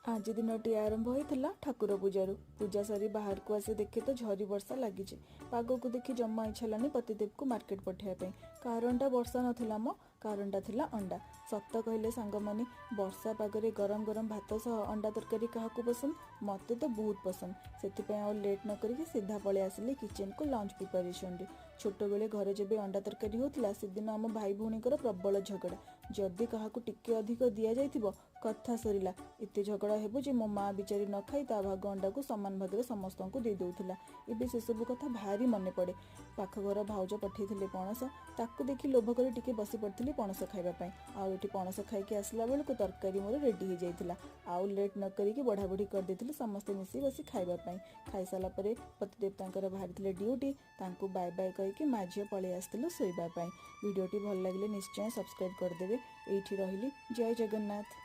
आज दिनटी आरंभ होता ठाकुर पूजारू। पूजा सरी बाहर को आसे देखे तो झरी वर्षा लगी। पाग को देखी जमा इच्छा लानी पतिदेव को मार्केट पठाइबा। कारणटा वर्षा नथिला मो, कारणटा थिला अंडा। सत कहले सांग मानी, वर्षा पागरे गरम गरम भात सह अंडा तरकारी काहाकू पसंद? मते तो बहुत पसंद। से और लेट न करी सीधा पळे आसिले किचन को लंच प्रिपरेशन रे। छोट बेले घरे जब अंडा तरकारी होतिला सेदिन आम भाई भौणीकर प्रबल झगड़ा। जदि काहाकू टिके अधिक दिया जाइथिबो कथा सरीला। एते झगड़ा हेबो जे मो माँ बिचारी न खाई ता भाग अंडा को समान भाग में समस्त को दे दउथिला। एबे से सब कथा भारी मने पड़े। पाख घर भाउज पठेइथिले पणस, ताकू देखि लोभ करे टिके बसी पड़थिली पणस खाइबा पई। आउ एठी पणस खाइके आसला बेल को तरकारी मोर रेडी हो जाइथिला। आउ लेट न करिकि बढ़ा बढ़ी कर देथिले समस्त मिसी बसी खाइबा पई। खाइ साला परे पतिदेव तांकर बाहरिथिले ड्यूटी, तांकू बाय बाय कहिके मा झियो पळे आस्थिलु सोइबा पई। वीडियोटी भल लागिले निश्चय सब्सक्राइब कर देबे। एठी रहिली। जय जगन्नाथ।